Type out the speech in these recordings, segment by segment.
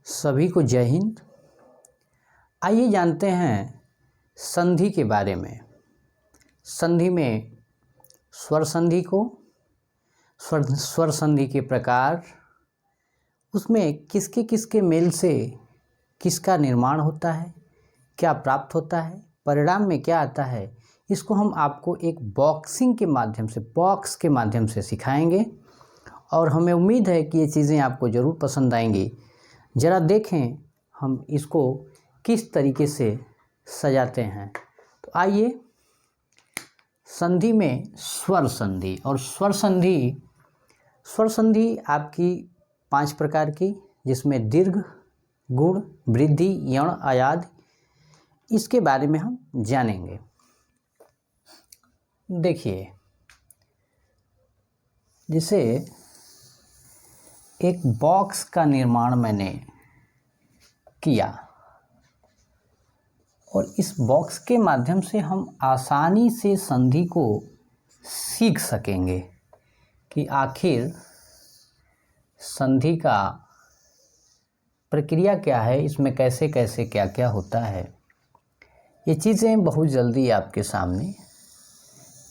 सभी को जय हिंद। आइए जानते हैं संधि के बारे में। संधि में स्वर संधि को, स्वर संधि के प्रकार, उसमें किसके किसके मेल से किसका निर्माण होता है, क्या प्राप्त होता है, परिणाम में क्या आता है, इसको हम आपको एक बॉक्स के माध्यम से सिखाएंगे और हमें उम्मीद है कि ये चीज़ें आपको ज़रूर पसंद आएंगी। ज़रा देखें हम इसको किस तरीके से सजाते हैं। तो आइए, संधि में स्वर संधि और स्वर संधि आपकी 5 प्रकार की, जिसमें दीर्घ, गुण, वृद्धि, यण, अयाद, इसके बारे में हम जानेंगे। देखिए, जैसे एक बॉक्स का निर्माण मैंने किया और इस बॉक्स के माध्यम से हम आसानी से संधि को सीख सकेंगे कि आखिर संधि का प्रक्रिया क्या है, इसमें कैसे कैसे क्या क्या होता है। ये चीज़ें बहुत जल्दी आपके सामने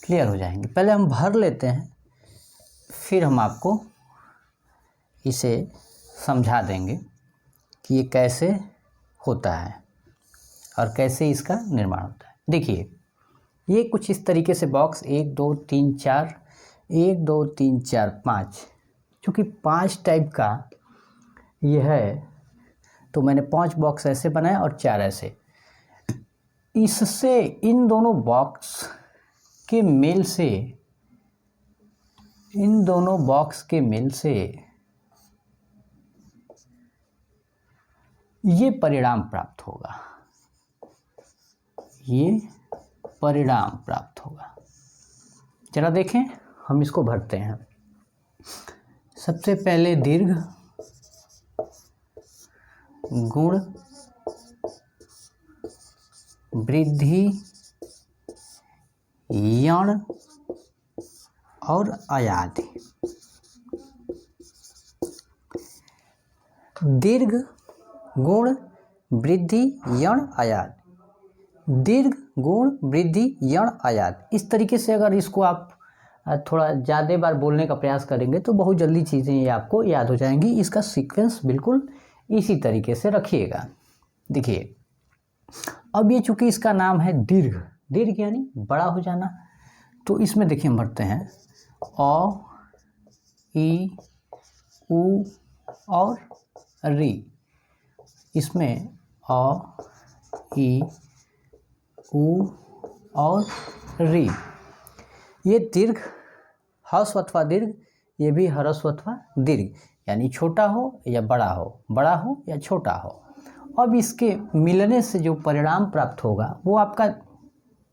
क्लियर हो जाएंगी। पहले हम भर लेते हैं, फिर हम आपको इसे समझा देंगे कि ये कैसे होता है और कैसे इसका निर्माण होता है। देखिए, ये कुछ इस तरीके से बॉक्स 1 2 3 4 1 2 3 4 5, चूँकि 5 टाइप का ये है तो मैंने 5 बॉक्स ऐसे बनाए और 4 ऐसे। इससे इन दोनों बॉक्स के मेल से ये परिणाम प्राप्त होगा। जरा देखें, हम इसको भरते हैं। सबसे पहले दीर्घ, गुण, वृद्धि, यण और अयादि। दीर्घ, गुण, वृद्धि, यण, अयाद। दीर्घ, गुण, वृद्धि, यण, अयाद। इस तरीके से अगर इसको आप थोड़ा ज़्यादा बार बोलने का प्रयास करेंगे तो बहुत जल्दी चीज़ें ये आपको याद हो जाएंगी। इसका सीक्वेंस बिल्कुल इसी तरीके से रखिएगा। देखिए, अब ये चूँकि इसका नाम है दीर्घ यानी बड़ा हो जाना, तो इसमें देखिए हम भरते हैं अ, ई, उ और री। इसमें अ, ई, उ और री। ये दीर्घ, ह्रस्व अथवा दीर्घ, ये भी ह्रस्व अथवा दीर्घ, यानी छोटा हो या बड़ा हो या छोटा हो। अब इसके मिलने से जो परिणाम प्राप्त होगा वो आपका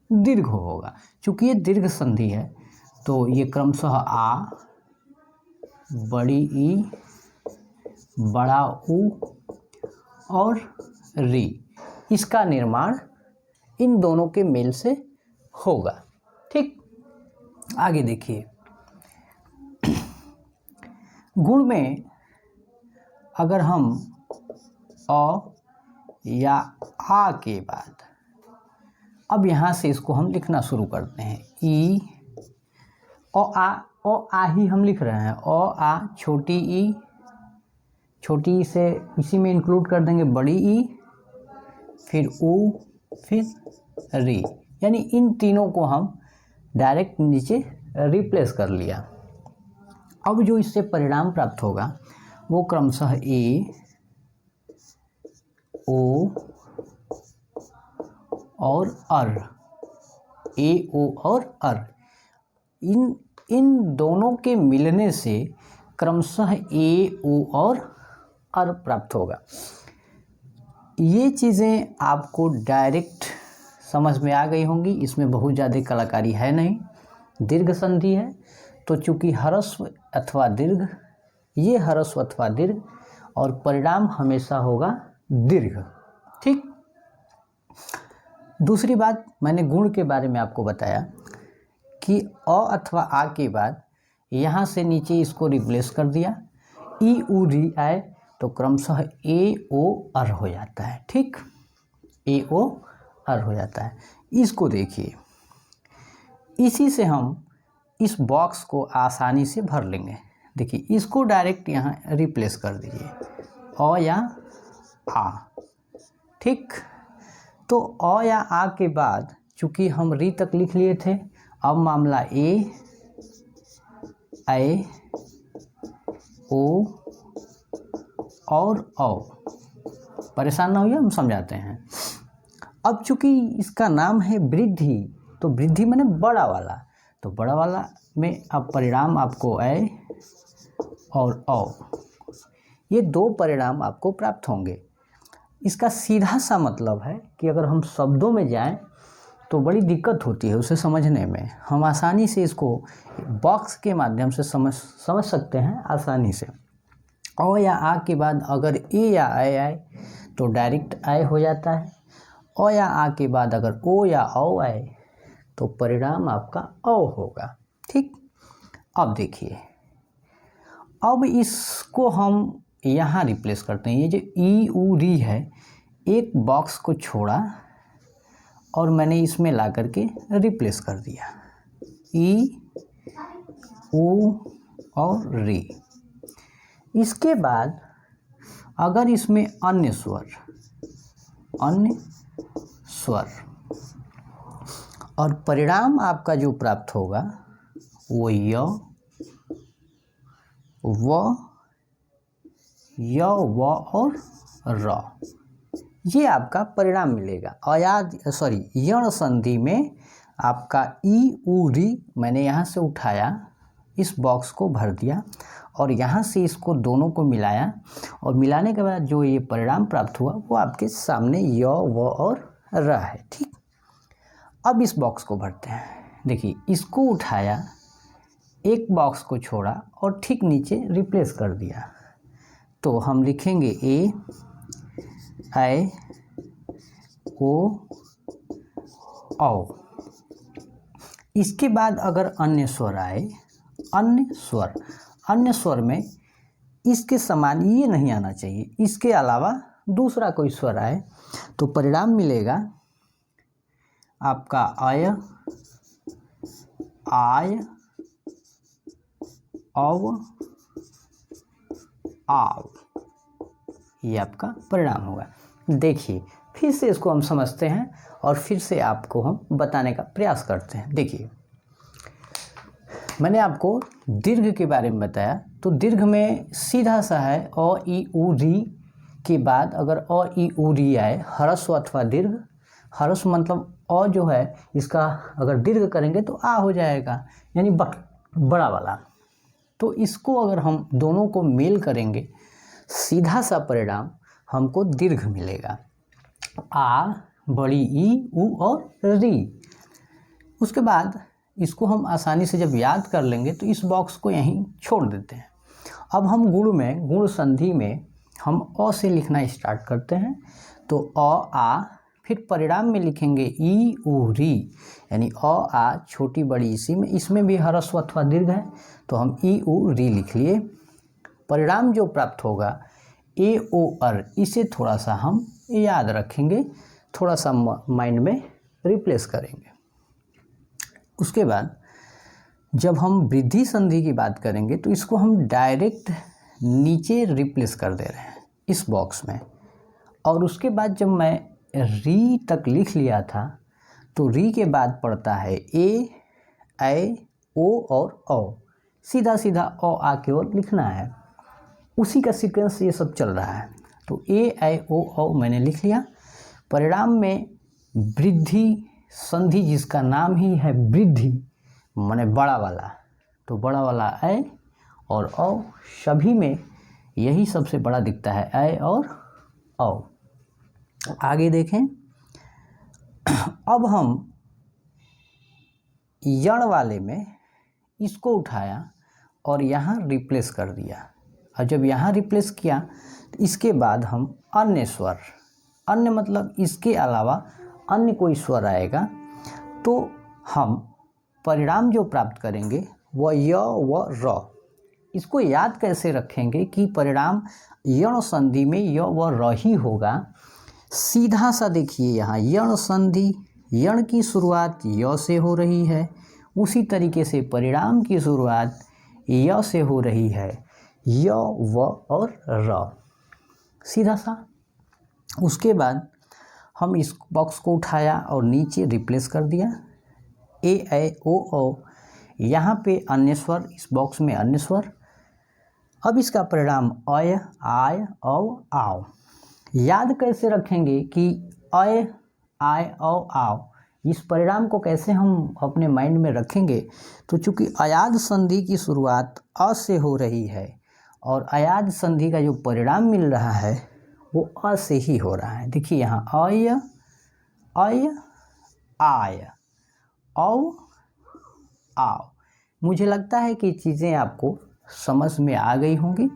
दीर्घ होगा। चूँकि ये दीर्घ संधि है तो ये क्रमशः आ, बड़ी ई, बड़ा उ और री, इसका निर्माण इन दोनों के मेल से होगा। ठीक, आगे देखिए, गुण में अगर हम अ या आ के बाद, अब यहाँ से इसको हम लिखना शुरू करते हैं। ई, ओ आ ही हम लिख रहे हैं। ओ आ, छोटी ई से इसी में इंक्लूड कर देंगे बड़ी ई, फिर उ, फिर री, यानी इन तीनों को हम डायरेक्ट नीचे रिप्लेस कर लिया। अब जो इससे परिणाम प्राप्त होगा वो क्रमशः ए, ओ और अर, ए, ओ और अर, इन दोनों के मिलने से क्रमशः ए, ओ और अर प्राप्त होगा। ये चीज़ें आपको डायरेक्ट समझ में आ गई होंगी, इसमें बहुत ज़्यादा कलाकारी है नहीं। दीर्घ संधि है तो चूँकि ह्रस्व अथवा दीर्घ, ये ह्रस्व अथवा दीर्घ और परिणाम हमेशा होगा दीर्घ। ठीक, दूसरी बात, मैंने गुण के बारे में आपको बताया कि अ अथवा आ के बाद यहाँ से नीचे इसको रिप्लेस कर दिया, ई, उ, री आए तो क्रमशः ए ओ अर हो जाता है। ठीक, ए ओ अर हो जाता है। इसको देखिए, इसी से हम इस बॉक्स को आसानी से भर लेंगे। देखिए, इसको डायरेक्ट यहाँ रिप्लेस कर दीजिए, अ या आ। ठीक, तो अ या आ के बाद चूँकि हम री तक लिख लिए थे, अब मामला ए ओ और औ। परेशान ना होइए, हम समझाते हैं। अब चूँकि इसका नाम है वृद्धि, तो वृद्धि माने बड़ा वाला, तो बड़ा वाला में अब परिणाम आपको ए और औ, ये दो परिणाम आपको प्राप्त होंगे। इसका सीधा सा मतलब है कि अगर हम शब्दों में जाएं तो बड़ी दिक्कत होती है उसे समझने में। हम आसानी से इसको बॉक्स के माध्यम से समझ सकते हैं आसानी से। अ या आ के बाद अगर ए या आए तो डायरेक्ट आए हो जाता है। अ या आ के बाद अगर ओ या औ आए तो परिणाम आपका औ होगा। ठीक, अब देखिए, अब इसको हम यहाँ रिप्लेस करते हैं। ये जो ई ऊ री है, एक बॉक्स को छोड़ा और मैंने इसमें ला करके रिप्लेस कर दिया, ई ऊ और री। इसके बाद अगर इसमें अन्य स्वर और परिणाम आपका जो प्राप्त होगा वो य व और र, ये आपका परिणाम मिलेगा। यण संधि में आपका ई ऊ री मैंने यहाँ से उठाया, इस बॉक्स को भर दिया और यहाँ से इसको दोनों को मिलाया, और मिलाने के बाद जो ये परिणाम प्राप्त हुआ वो आपके सामने य व और र है। ठीक, अब इस बॉक्स को भरते हैं। देखिए, इसको उठाया, एक बॉक्स को छोड़ा और ठीक नीचे रिप्लेस कर दिया, तो हम लिखेंगे ए ओ औ। इसके बाद अगर अन्य स्वर आए, अन्य स्वर में इसके समान ये नहीं आना चाहिए, इसके अलावा दूसरा कोई स्वर आए तो परिणाम मिलेगा आपका आय औ आव, ये आपका परिणाम होगा। देखिए, फिर से इसको हम समझते हैं और फिर से आपको हम बताने का प्रयास करते हैं। देखिए, मैंने आपको दीर्घ के बारे में बताया, तो दीर्घ में सीधा सा है अ ई उ री के बाद अगर अ ई उ री आए, ह्रस्व अथवा दीर्घ। ह्रस्व मतलब अ जो है इसका अगर दीर्घ करेंगे तो आ हो जाएगा, यानी बड़ा वाला। तो इसको अगर हम दोनों को मेल करेंगे, सीधा सा परिणाम हमको दीर्घ मिलेगा, आ बड़ी ई उ और री। उसके बाद इसको हम आसानी से जब याद कर लेंगे तो इस बॉक्स को यहीं छोड़ देते हैं। अब हम गुण संधि में हम अ से लिखना स्टार्ट करते हैं, तो अ आ, फिर परिणाम में लिखेंगे ई उ री, यानी अ आ छोटी बड़ी इसी में, इसमें भी ह्रस्व अथवा दीर्घ है तो हम ई उ री लिख लिए। परिणाम जो प्राप्त होगा ए ओ अर, इसे थोड़ा सा हम याद रखेंगे, थोड़ा सा माइंड में रिप्लेस करेंगे। उसके बाद जब हम वृद्धि संधि की बात करेंगे तो इसको हम डायरेक्ट नीचे रिप्लेस कर दे रहे हैं इस बॉक्स में। और उसके बाद जब मैं री तक लिख लिया था, तो री के बाद पड़ता है ए ओ और औ। सीधा सीधा अ आ की ओर लिखना है, उसी का सीक्वेंस ये सब चल रहा है। तो ए ओ औ मैंने लिख लिया। परिणाम में वृद्धि संधि, जिसका नाम ही है वृद्धि माने बड़ा वाला, तो बड़ा वाला ए और औ, सभी में यही सबसे बड़ा दिखता है, ए और औ। आगे देखें, अब हम यण वाले में इसको उठाया और यहाँ रिप्लेस कर दिया, और जब यहाँ रिप्लेस किया तो इसके बाद हम अन्य स्वर, अन्य मतलब इसके अलावा अन्य कोई स्वर आएगा तो हम परिणाम जो प्राप्त करेंगे वह य व र। इसको याद कैसे रखेंगे कि परिणाम यण संधि में य व र ही होगा। सीधा सा देखिए यहाँ यण संधि, यण की शुरुआत य से हो रही है, उसी तरीके से परिणाम की शुरुआत य से हो रही है, य व और र, सीधा सा। उसके बाद हम इस बॉक्स को उठाया और नीचे रिप्लेस कर दिया, ए ओ औ, यहाँ पे अन्य स्वर, इस बॉक्स में अन्य स्वर। अब इसका परिणाम अय आय औ आओ। याद कैसे रखेंगे कि अय आय औ आओ, इस परिणाम को कैसे हम अपने माइंड में रखेंगे। तो चूंकि अयाद संधि की शुरुआत अ से हो रही है और अयाद संधि का जो परिणाम मिल रहा है वो अ से ही हो रहा है। देखिए यहाँ अय अय आय औ आओ। मुझे लगता है कि चीज़ें आपको समझ में आ गई होंगी,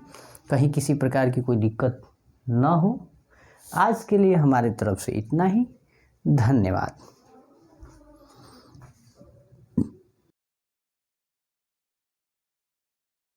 कहीं किसी प्रकार की कोई दिक्कत न हो। आज के लिए हमारे तरफ से इतना ही। धन्यवाद।